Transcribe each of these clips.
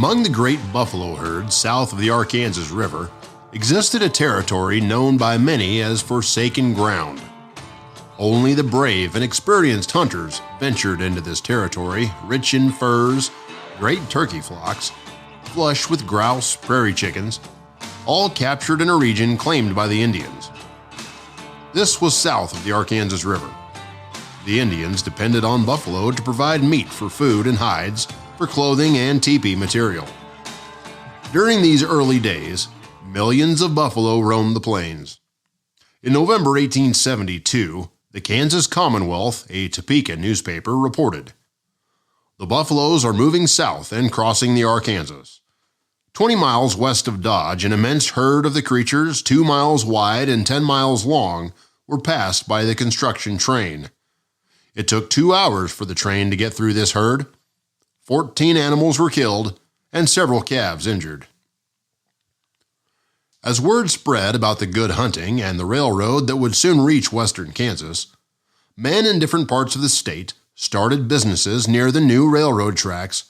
Among the great buffalo herds south of the Arkansas River existed a territory known by many as forsaken ground. Only the brave and experienced hunters ventured into this territory, rich in furs, great turkey flocks, flush with grouse, prairie chickens, all captured in a region claimed by the Indians. This was south of the Arkansas River. The Indians depended on buffalo to provide meat for food and hides for clothing and teepee material. During these early days, millions of buffalo roamed the plains. In November 1872, the Kansas Commonwealth, a Topeka newspaper, reported, "The buffaloes are moving south and crossing the Arkansas. 20 miles west of Dodge, an immense herd of the creatures 2 miles wide and 10 miles long were passed by the construction train. It took 2 hours for the train to get through this herd. 14 animals were killed and several calves injured." As word spread about the good hunting and the railroad that would soon reach western Kansas, men in different parts of the state started businesses near the new railroad tracks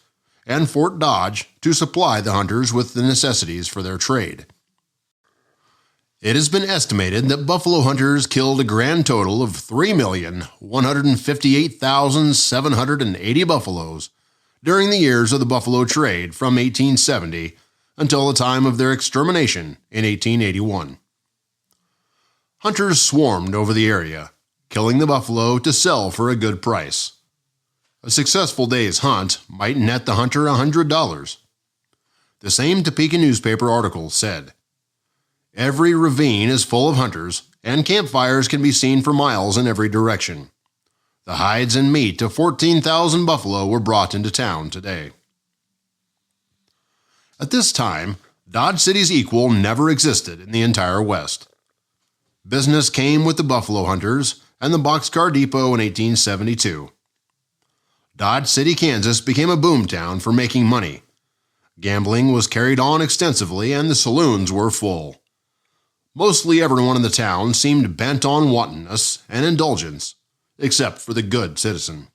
and Fort Dodge to supply the hunters with the necessities for their trade. It has been estimated that buffalo hunters killed a grand total of 3,158,780 buffaloes during the years of the buffalo trade from 1870 until the time of their extermination in 1881. Hunters swarmed over the area, killing the buffalo to sell for a good price. A successful day's hunt might net the hunter $100. The same Topeka newspaper article said, "Every ravine is full of hunters, and campfires can be seen for miles in every direction. The hides and meat of 14,000 buffalo were brought into town today." At this time, Dodge City's equal never existed in the entire West. Business came with the buffalo hunters and the boxcar depot in 1872. Dodge City, Kansas became a boomtown for making money. Gambling was carried on extensively and the saloons were full. Mostly everyone in the town seemed bent on wantonness and indulgence, except for the good citizen.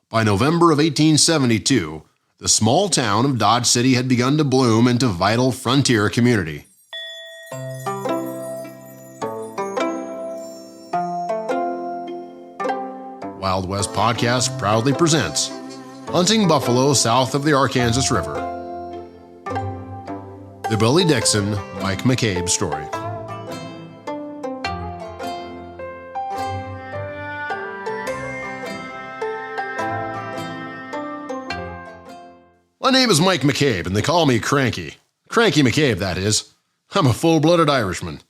By November of 1872, the small town of Dodge City had begun to bloom into a vital frontier community. Wild West Podcast proudly presents Hunting Buffalo South of the Arkansas River. The Billy Dixon, Mike McCabe story. My name is Mike McCabe, and they call me Cranky. Cranky McCabe, that is. I'm a full-blooded Irishman.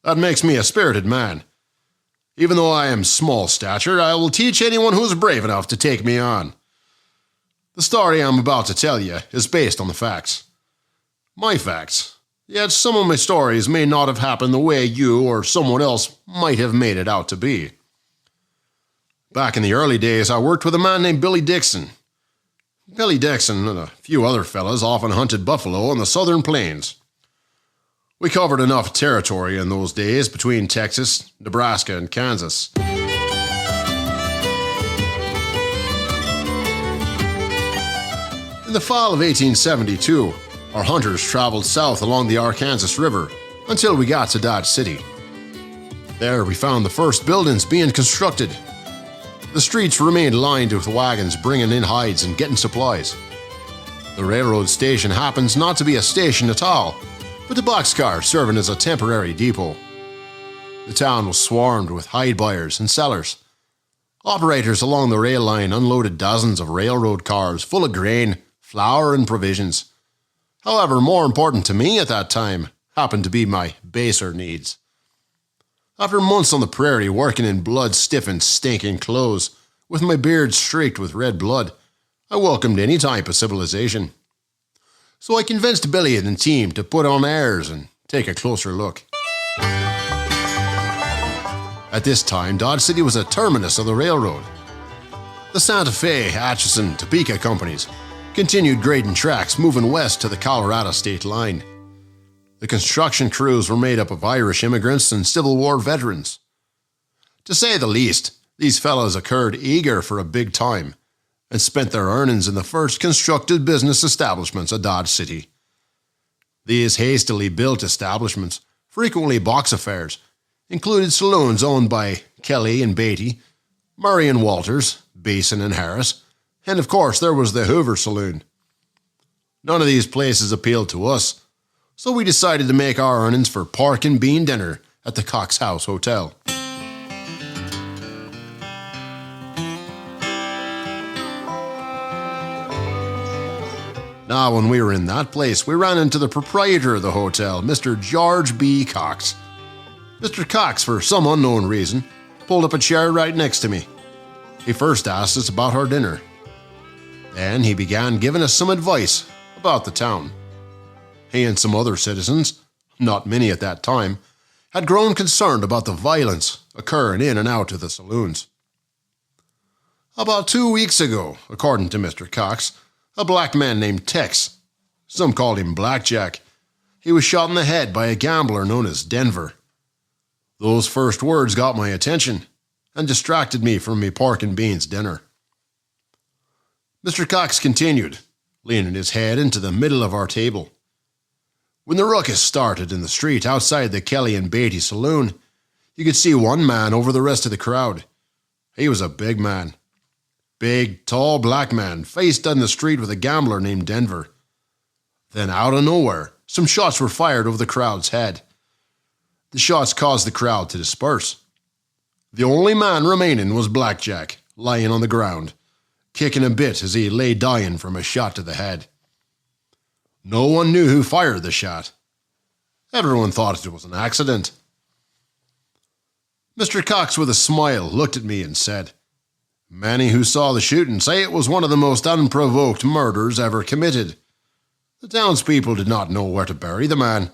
That makes me a spirited man. Even though I am small stature, I will teach anyone who is brave enough to take me on. The story I'm about to tell you is based on the facts. My facts. Yet some of my stories may not have happened the way you or someone else might have made it out to be. Back in the early days, I worked with a man named Billy Dixon. Billy Dixon and a few other fellas often hunted buffalo on the southern plains. We covered enough territory in those days between Texas, Nebraska, and Kansas. In the fall of 1872, our hunters traveled south along the Arkansas River until we got to Dodge City. There we found the first buildings being constructed. The streets remained lined with wagons bringing in hides and getting supplies. The railroad station happens not to be a station at all, but the boxcar serving as a temporary depot. The town was swarmed with hide buyers and sellers. Operators along the rail line unloaded dozens of railroad cars full of grain, flour, and provisions. However, more important to me at that time happened to be my baser needs. After months on the prairie working in blood-stiffened, stinking clothes, with my beard streaked with red blood, I welcomed any type of civilization. So I convinced Billy and the team to put on airs and take a closer look. At this time, Dodge City was a terminus of the railroad. The Santa Fe, Atchison, Topeka companies continued grading tracks moving west to the Colorado state line. The construction crews were made up of Irish immigrants and Civil War veterans. To say the least, these fellows occurred eager for a big time, and spent their earnings in the first constructed business establishments of Dodge City. These hastily built establishments, frequently box affairs, included saloons owned by Kelly and Beatty, Murray and Walters, Beeson and Harris, and of course there was the Hoover Saloon. None of these places appealed to us, so we decided to make our earnings for pork and bean dinner at the Cox House Hotel. Now, when we were in that place, we ran into the proprietor of the hotel, Mr. George B. Cox. Mr. Cox, for some unknown reason, pulled up a chair right next to me. He first asked us about our dinner. Then he began giving us some advice about the town. He and some other citizens, not many at that time, had grown concerned about the violence occurring in and out of the saloons. About 2 weeks ago, according to Mr. Cox, a black man named Tex, some called him Blackjack, he was shot in the head by a gambler known as Denver. Those first words got my attention and distracted me from me pork and beans dinner. Mr. Cox continued, leaning his head into the middle of our table. When the ruckus started in the street outside the Kelly and Beatty saloon, you could see one man over the rest of the crowd. He was a big man. Big, tall black man faced on the street with a gambler named Denver. Then out of nowhere, some shots were fired over the crowd's head. The shots caused the crowd to disperse. The only man remaining was Blackjack, lying on the ground, kicking a bit as he lay dying from a shot to the head. No one knew who fired the shot. Everyone thought it was an accident. Mr. Cox, with a smile, looked at me and said, "Many who saw the shooting say it was one of the most unprovoked murders ever committed. The townspeople did not know where to bury the man,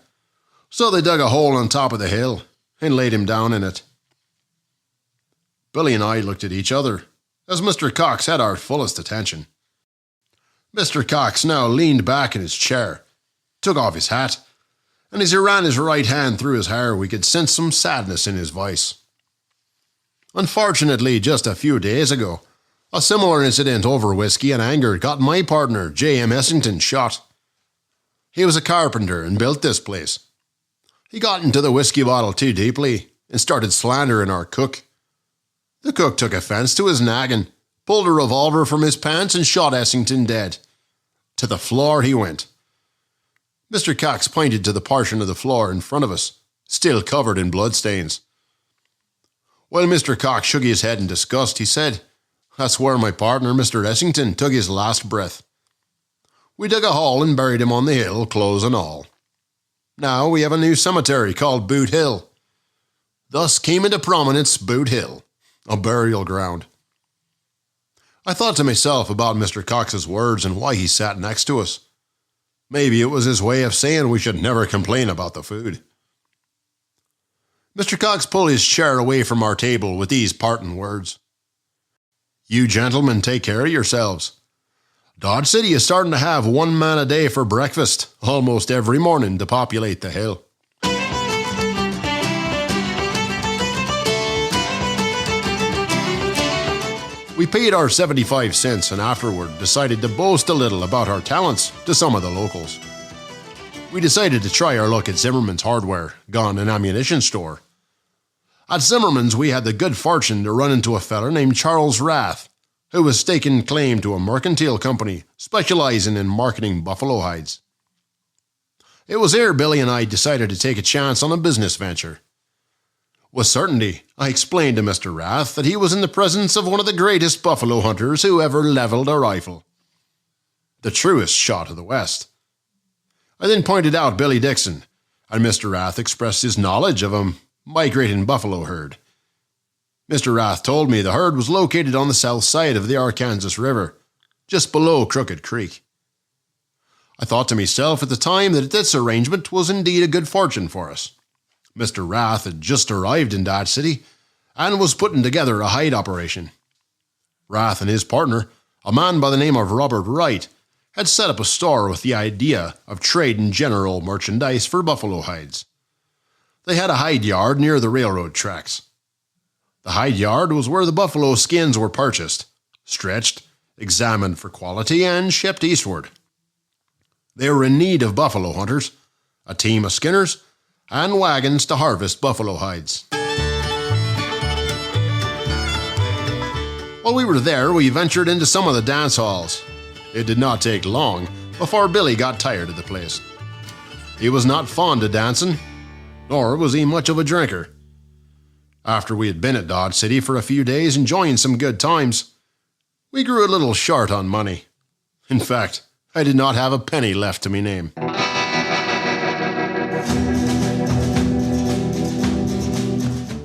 so they dug a hole on top of the hill and laid him down in it." Billy and I looked at each other as Mr. Cox had our fullest attention. Mr. Cox now leaned back in his chair, took off his hat, and as he ran his right hand through his hair, we could sense some sadness in his voice. Unfortunately, just a few days ago, a similar incident over whiskey and anger got my partner, J.M. Essington, shot. He was a carpenter and built this place. He got into the whiskey bottle too deeply and started slandering our cook. The cook took offense to his nagging, pulled a revolver from his pants and shot Essington dead. To the floor he went. Mr. Cox pointed to the portion of the floor in front of us, still covered in bloodstains. While Mr. Cox shook his head in disgust, he said, "That's where my partner, Mr. Essington, took his last breath. We dug a hole and buried him on the hill, clothes and all. Now we have a new cemetery called Boot Hill. Thus came into prominence Boot Hill, a burial ground." I thought to myself about Mr. Cox's words and why he sat next to us. Maybe it was his way of saying we should never complain about the food. Mr. Cox pulled his chair away from our table with these parting words. "You gentlemen take care of yourselves. Dodge City is starting to have one man a day for breakfast almost every morning to populate the hill." We paid our 75 cents and afterward decided to boast a little about our talents to some of the locals. We decided to try our luck at Zimmerman's Hardware, gun and ammunition store. At Zimmerman's, we had the good fortune to run into a feller named Charles Rath, who was staking claim to a mercantile company specializing in marketing buffalo hides. It was here Billy and I decided to take a chance on a business venture. With certainty, I explained to Mr. Rath that he was in the presence of one of the greatest buffalo hunters who ever leveled a rifle. The truest shot of the West. I then pointed out Billy Dixon, and Mr. Rath expressed his knowledge of a migrating buffalo herd. Mr. Rath told me the herd was located on the south side of the Arkansas River, just below Crooked Creek. I thought to myself at the time that this arrangement was indeed a good fortune for us. Mr. Rath had just arrived in Dodge City and was putting together a hide operation. Rath and his partner, a man by the name of Robert Wright, had set up a store with the idea of trading general merchandise for buffalo hides. They had a hide yard near the railroad tracks. The hide yard was where the buffalo skins were purchased, stretched, examined for quality, and shipped eastward. They were in need of buffalo hunters, a team of skinners, and wagons to harvest buffalo hides. While we were there, we ventured into some of the dance halls. It did not take long before Billy got tired of the place. He was not fond of dancing, nor was he much of a drinker. After we had been at Dodge City for a few days enjoying some good times, we grew a little short on money. In fact, I did not have a penny left to me name.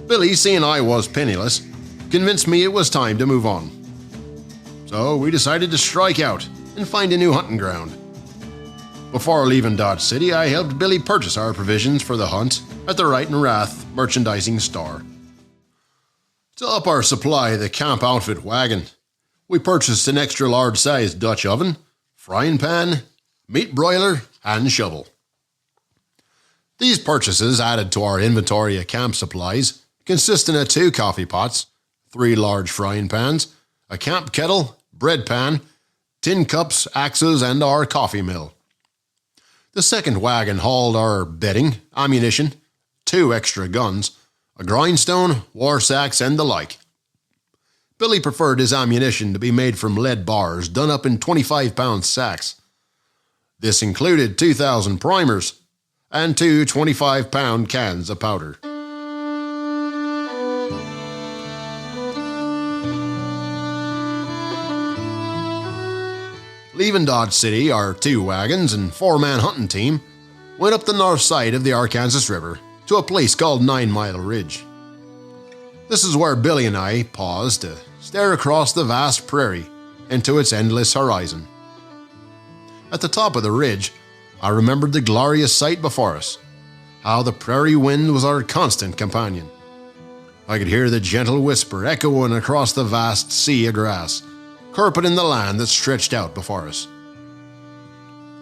Billy, seeing I was penniless, convinced me it was time to move on. So we decided to strike out and find a new hunting ground. Before leaving Dodge City, I helped Billy purchase our provisions for the hunt at the Wright and Rath merchandising store. To up our supply of the camp outfit wagon, we purchased an extra large-sized Dutch oven, frying pan, meat broiler, and shovel. These purchases added to our inventory of camp supplies, consisting of 2 coffee pots, 3 large frying pans, a camp kettle, bread pan, tin cups, axes, and our coffee mill. The second wagon hauled our bedding, ammunition, 2 extra guns, a grindstone, war sacks, and the like. Billy preferred his ammunition to be made from lead bars done up in 25-pound sacks. This included 2,000 primers and 2 25-pound cans of powder. Leaving Dodge City, our 2 wagons and 4-man hunting team went up the north side of the Arkansas River to a place called 9 Mile Ridge. This is where Billy and I paused to stare across the vast prairie into its endless horizon. At the top of the ridge, I remembered the glorious sight before us, how the prairie wind was our constant companion. I could hear the gentle whisper echoing across the vast sea of grass, carpeting the land that stretched out before us.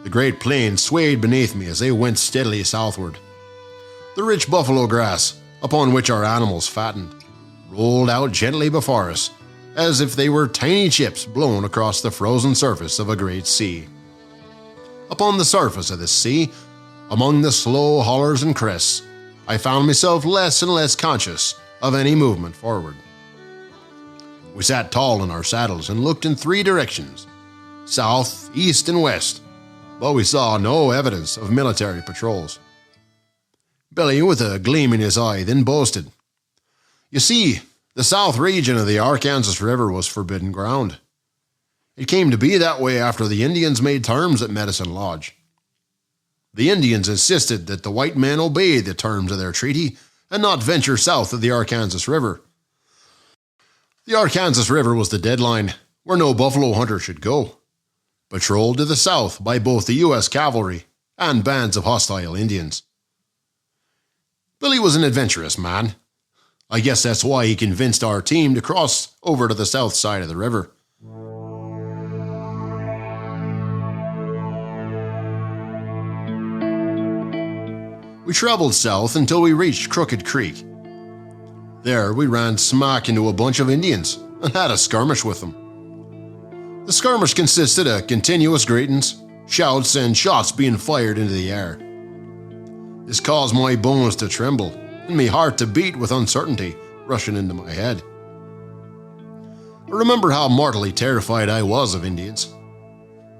The great plains swayed beneath me as they went steadily southward. The rich buffalo grass, upon which our animals fattened, rolled out gently before us, as if they were tiny chips blown across the frozen surface of a great sea. Upon the surface of this sea, among the slow hollers and crests, I found myself less and less conscious of any movement forward. We sat tall in our saddles and looked in 3 directions, south, east, and west, but we saw no evidence of military patrols. Billy, with a gleam in his eye, then boasted, "You see, the south region of the Arkansas River was forbidden ground. It came to be that way after the Indians made terms at Medicine Lodge. The Indians insisted that the white men obey the terms of their treaty and not venture south of the Arkansas River. The Arkansas River was the deadline where no buffalo hunter should go, patrolled to the south by both the U.S. cavalry and bands of hostile Indians. Billy was an adventurous man. I guess that's why he convinced our team to cross over to the south side of the river. We traveled south until we reached Crooked Creek. There we ran smack into a bunch of Indians and had a skirmish with them. The skirmish consisted of continuous greetings, shouts, and shots being fired into the air. This caused my bones to tremble and my heart to beat with uncertainty rushing into my head. I remember how mortally terrified I was of Indians.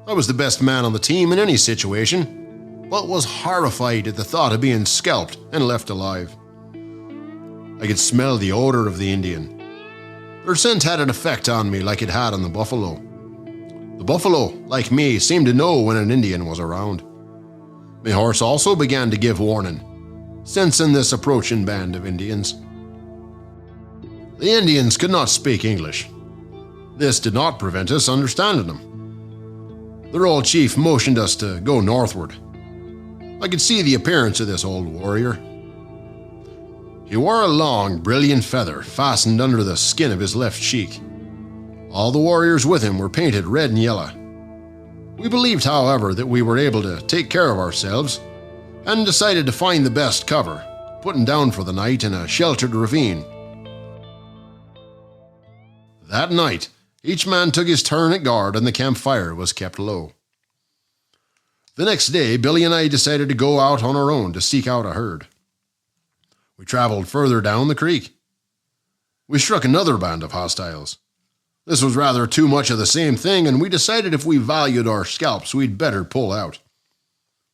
I was the best man on the team in any situation, but was horrified at the thought of being scalped and left alive. I could smell the odor of the Indian. Their scent had an effect on me like it had on the buffalo. The buffalo, like me, seemed to know when an Indian was around. My horse also began to give warning, sensing this approaching band of Indians. The Indians could not speak English. This did not prevent us understanding them. Their old chief motioned us to go northward. I could see the appearance of this old warrior. He wore a long, brilliant feather fastened under the skin of his left cheek. All the warriors with him were painted red and yellow. We believed, however, that we were able to take care of ourselves and decided to find the best cover, putting down for the night in a sheltered ravine. That night, Each man took his turn at guard and the campfire was kept low. The next day, Billy and I decided to go out on our own to seek out a herd. We traveled further down the creek. We struck another band of hostiles. This was rather too much of the same thing, and we decided if we valued our scalps, we'd better pull out.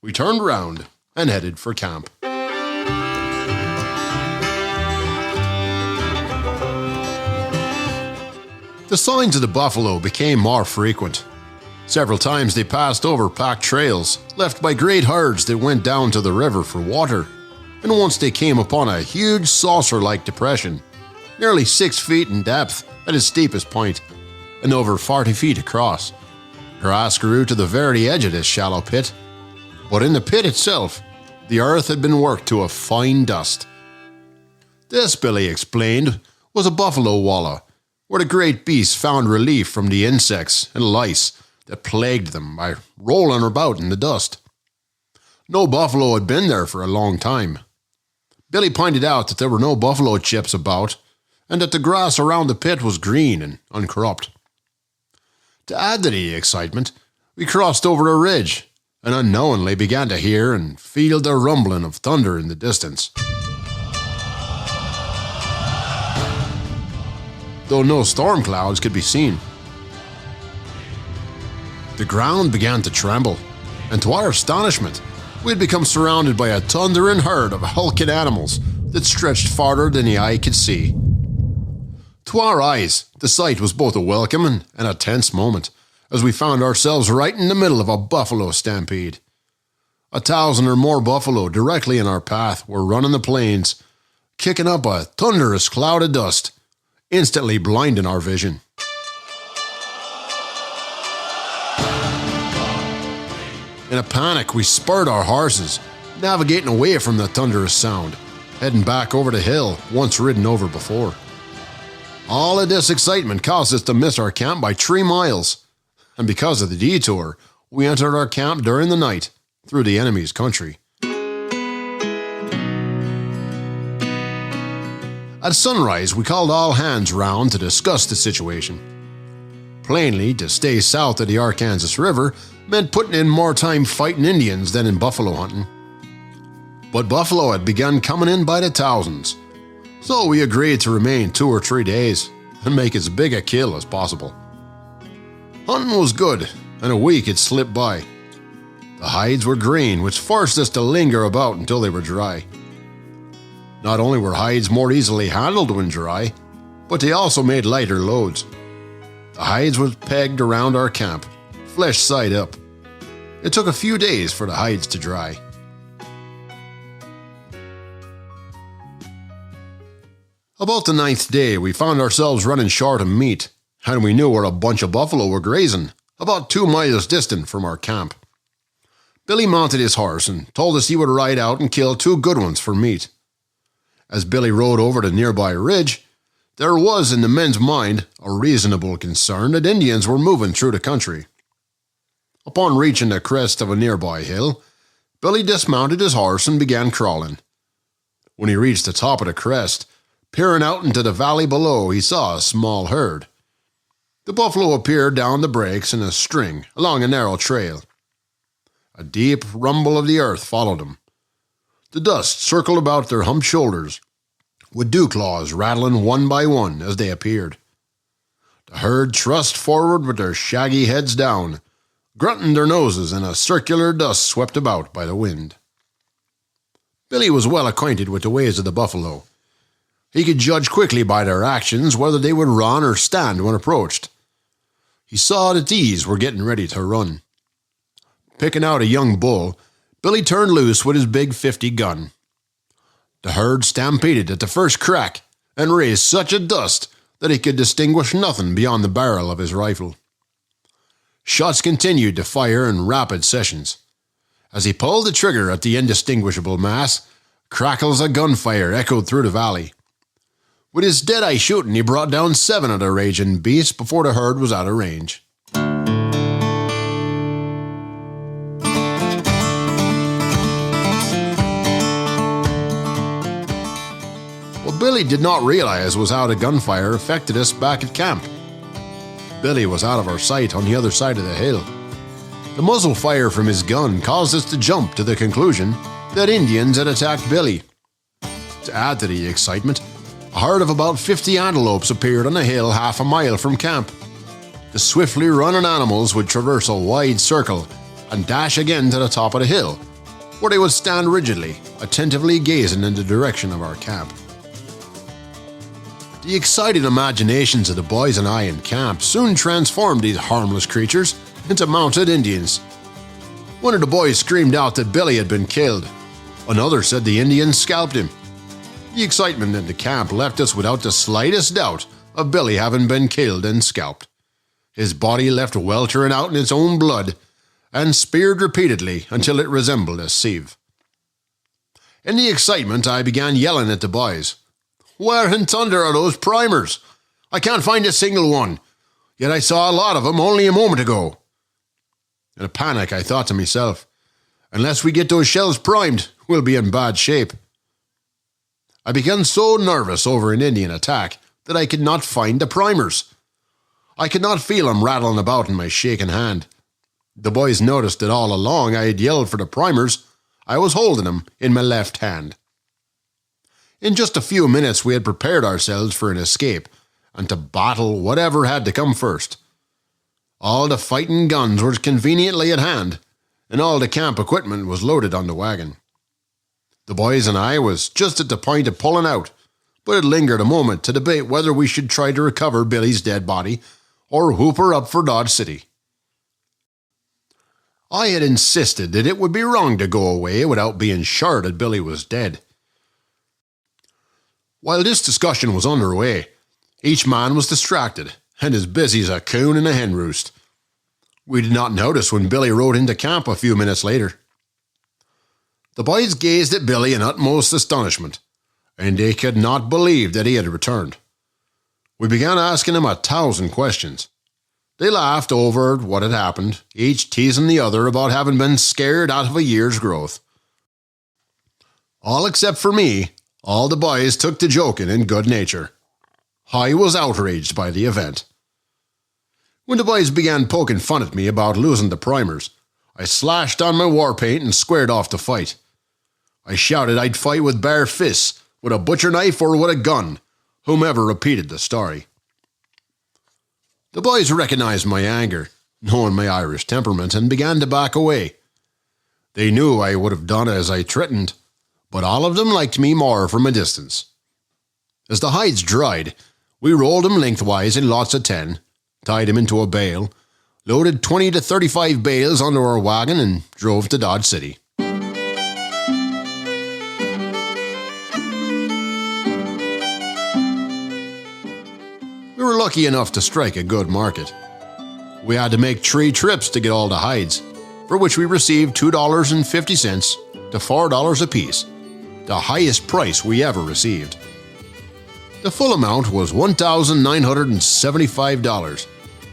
We turned round and headed for camp. The signs of the buffalo became more frequent. Several times they passed over packed trails, left by great herds that went down to the river for water, and once they came upon a huge saucer-like depression, nearly 6 feet in depth at its steepest point, and over 40 feet across. Grass grew to the very edge of this shallow pit, but in the pit itself, the earth had been worked to a fine dust. This, Billy explained, was a buffalo wallow, where the great beasts found relief from the insects and lice that plagued them by rolling about in the dust. No buffalo had been there for a long time. Billy pointed out that there were no buffalo chips about, and that the grass around the pit was green and uncropped. To add to the excitement, we crossed over a ridge, and unknowingly began to hear and feel the rumbling of thunder in the distance. Though no storm clouds could be seen. The ground began to tremble, and to our astonishment, we had become surrounded by a thundering herd of hulking animals that stretched farther than the eye could see. To our eyes, the sight was both a welcome and a tense moment, as we found ourselves right in the middle of a buffalo stampede. 1,000 or more buffalo directly in our path were running the plains, kicking up a thunderous cloud of dust, instantly blinding our vision. In a panic, we spurred our horses, navigating away from the thunderous sound, heading back over the hill once ridden over before. All of this excitement caused us to miss our camp by 3 miles, and because of the detour, we entered our camp during the night through the enemy's country. At sunrise, we called all hands round to discuss the situation. Plainly, to stay south of the Arkansas River meant putting in more time fighting Indians than in buffalo hunting. But buffalo had begun coming in by the thousands, so we agreed to remain 2 or 3 days and make as big a kill as possible. Hunting was good, and a week had slipped by. The hides were green, which forced us to linger about until they were dry. Not only were hides more easily handled when dry, but they also made lighter loads. The hides were pegged around our camp, flesh side up. It took a few days for the hides to dry. About the 9th day, we found ourselves running short of meat, and we knew where a bunch of buffalo were grazing, about 2 miles distant from our camp. Billy mounted his horse and told us he would ride out and kill 2 good ones for meat. As Billy rode over the nearby ridge, there was in the men's mind a reasonable concern that Indians were moving through the country. Upon reaching the crest of a nearby hill, Billy dismounted his horse and began crawling. When he reached the top of the crest, peering out into the valley below, he saw a small herd. The buffalo appeared down the breaks in a string along a narrow trail. A deep rumble of the earth followed them. The dust circled about their humped shoulders, with dew claws rattling one by one as they appeared. The herd thrust forward with their shaggy heads down, grunting their noses in a circular dust swept about by the wind. Billy was well acquainted with the ways of the buffalo. He could judge quickly by their actions whether they would run or stand when approached. He saw that these were getting ready to run. Picking out a young bull, Billy turned loose with his big .50 gun. The herd stampeded at the first crack and raised such a dust that he could distinguish nothing beyond the barrel of his rifle. Shots continued to fire in rapid sessions. As he pulled the trigger at the indistinguishable mass, crackles of gunfire echoed through the valley. With his dead-eye shooting, he brought down 7 of the raging beasts before the herd was out of range. What Billy did not realize was how the gunfire affected us back at camp. Billy was out of our sight on the other side of the hill. The muzzle fire from his gun caused us to jump to the conclusion that Indians had attacked Billy. To add to the excitement, a herd of about 50 antelopes appeared on a hill half a mile from camp. The swiftly running animals would traverse a wide circle and dash again to the top of the hill, where they would stand rigidly, attentively gazing in the direction of our camp. The excited imaginations of the boys and I in camp soon transformed these harmless creatures into mounted Indians. One of the boys screamed out that Billy had been killed. Another said the Indians scalped him. The excitement in the camp left us without the slightest doubt of Billy having been killed and scalped. His body left weltering out in its own blood and speared repeatedly until it resembled a sieve. In the excitement, I began yelling at the boys. "Where in thunder are those primers? I can't find a single one, yet I saw a lot of them only a moment ago." In a panic, I thought to myself, unless we get those shells primed, we'll be in bad shape. I began so nervous over an Indian attack that I could not find the primers. I could not feel them rattling about in my shaking hand. The boys noticed that all along I had yelled for the primers. I was holding them in my left hand. In just a few minutes we had prepared ourselves for an escape and to battle whatever had to come first. All the fighting guns were conveniently at hand, and all the camp equipment was loaded on the wagon. The boys and I was just at the point of pulling out, but it lingered a moment to debate whether we should try to recover Billy's dead body or whoop her up for Dodge City. I had insisted that it would be wrong to go away without being sure that Billy was dead. While this discussion was underway, each man was distracted and as busy as a coon in a hen roost. We did not notice when Billy rode into camp a few minutes later. The boys gazed at Billy in utmost astonishment, and they could not believe that he had returned. We began asking him 1,000 questions. They laughed over what had happened, each teasing the other about having been scared out of a year's growth. All except for me, all the boys took to joking in good nature. I was outraged by the event. When the boys began poking fun at me about losing the primers, I slashed on my war paint and squared off to fight. I shouted I'd fight with bare fists, with a butcher knife or with a gun, whomever repeated the story. The boys recognized my anger, knowing my Irish temperament, and began to back away. They knew I would have done as I threatened, but all of them liked me more from a distance. As the hides dried, we rolled them lengthwise in lots of 10, tied them into a bale, loaded 20 to 35 bales onto our wagon, and drove to Dodge City. We were lucky enough to strike a good market. We had to make 3 trips to get all the hides, for which we received $2.50 to $4 apiece, the highest price we ever received. The full amount was $1,975,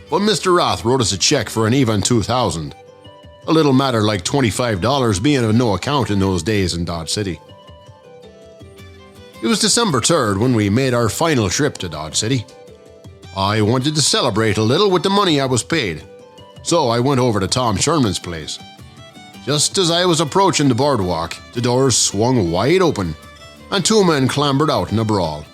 but Mr. Roth wrote us a check for an even $2,000, a little matter like $25 being of no account in those days in Dodge City. It was December 3rd when we made our final trip to Dodge City. I wanted to celebrate a little with the money I was paid, so I went over to Tom Sherman's place. Just as I was approaching the boardwalk, the doors swung wide open, and 2 men clambered out in a brawl.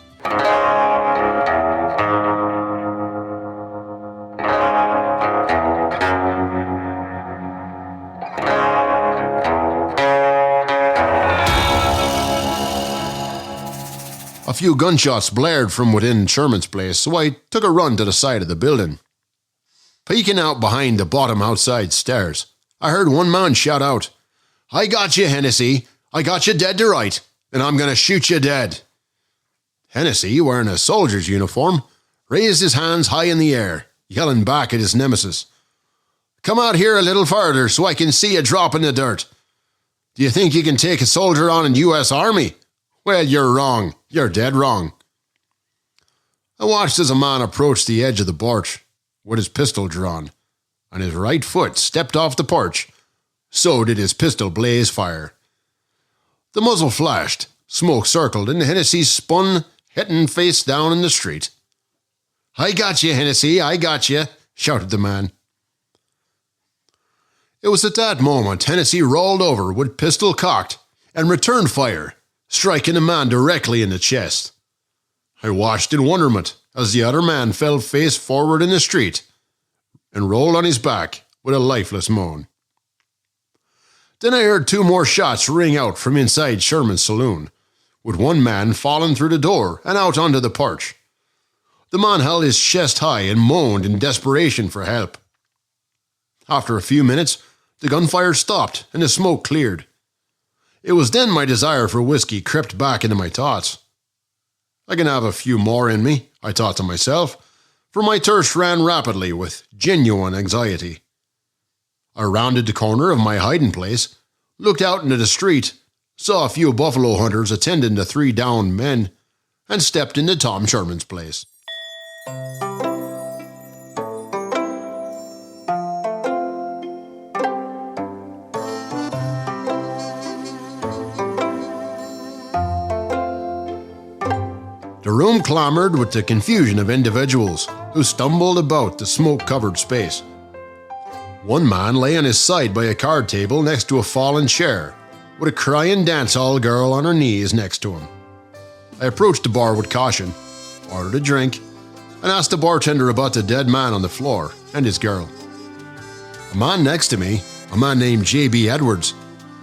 A few gunshots blared from within Sherman's place, so I took a run to the side of the building. Peeking out behind the bottom outside stairs, I heard one man shout out, "I got you, Hennessy. I got you dead to right, and I'm going to shoot you dead." Hennessy, wearing a soldier's uniform, raised his hands high in the air, yelling back at his nemesis, "Come out here a little farther so I can see you drop in the dirt. Do you think you can take a soldier on in the U.S. Army? Well, you're wrong. You're dead wrong." I watched as a man approached the edge of the porch with his pistol drawn, and his right foot stepped off the porch. So did his pistol blaze fire. The muzzle flashed, smoke circled, and Hennessy spun, hitting face down in the street. "I got you, Hennessy, I got you," shouted the man. It was at that moment Hennessy rolled over with pistol cocked and returned fire, striking the man directly in the chest. I watched in wonderment as the other man fell face forward in the street and rolled on his back with a lifeless moan. Then I heard 2 more shots ring out from inside Sherman's saloon, with one man falling through the door and out onto the porch. The man held his chest high and moaned in desperation for help. After a few minutes, the gunfire stopped and the smoke cleared. It was then my desire for whiskey crept back into my thoughts. I can have a few more in me, I thought to myself, for my thirst ran rapidly with genuine anxiety. I rounded the corner of my hiding place, looked out into the street, saw a few buffalo hunters attending to 3 downed men, and stepped into Tom Sherman's place. The room clamored with the confusion of individuals who stumbled about the smoke-covered space. One man lay on his side by a card table next to a fallen chair, with a crying dancehall girl on her knees next to him. I approached the bar with caution, ordered a drink, and asked the bartender about the dead man on the floor and his girl. A man next to me, a man named J.B. Edwards,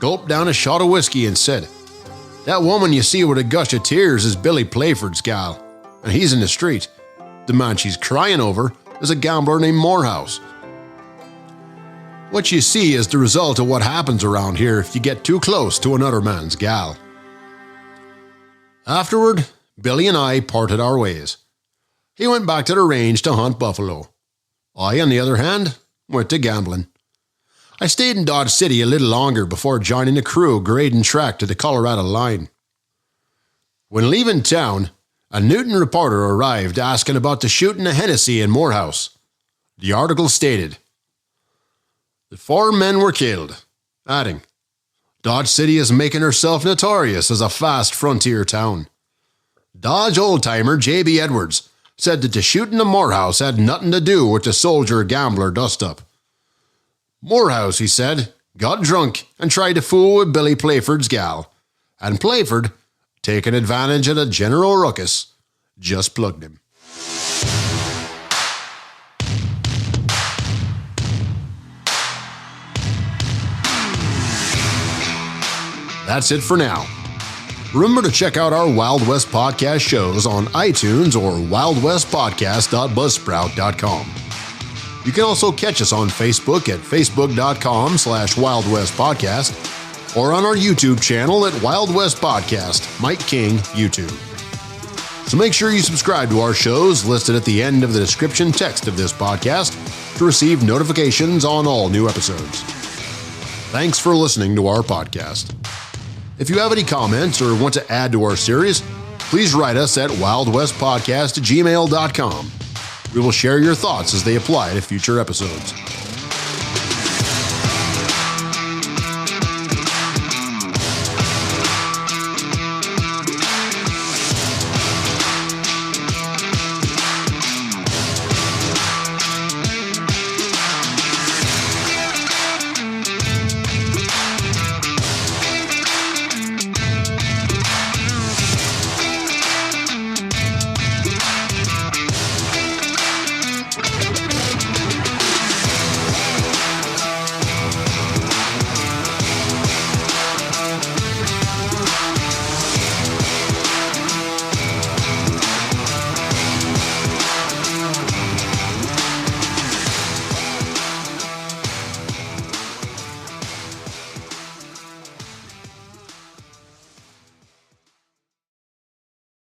gulped down a shot of whiskey and said, "That woman you see with a gush of tears is Billy Playford's gal, and he's in the street. The man she's crying over is a gambler named Morehouse." What you see is the result of what happens around here if you get too close to another man's gal. Afterward, Billy and I parted our ways. He went back to the range to hunt buffalo. I, on the other hand, went to gambling. I stayed in Dodge City a little longer before joining the crew grading track to the Colorado line. When leaving town, a Newton reporter arrived asking about the shooting of Hennessy in Morehouse. The article stated, "The 4 men were killed," adding, "Dodge City is making herself notorious as a fast frontier town." Dodge old-timer J.B. Edwards said that the shooting of Morehouse had nothing to do with the soldier-gambler dust-up. Morehouse, he said, got drunk and tried to fool with Billy Playford's gal, and Playford, taking advantage of the general ruckus, just plugged him. That's it for now. Remember to check out our Wild West Podcast shows on iTunes or wildwestpodcast.buzzsprout.com. You can also catch us on Facebook at facebook.com/Wild West Podcast or on our YouTube channel at Wild West Podcast, Mike King, YouTube. So make sure you subscribe to our shows listed at the end of the description text of this podcast to receive notifications on all new episodes. Thanks for listening to our podcast. If you have any comments or want to add to our series, please write us at wildwestpodcast@gmail.com. We will share your thoughts as they apply to future episodes.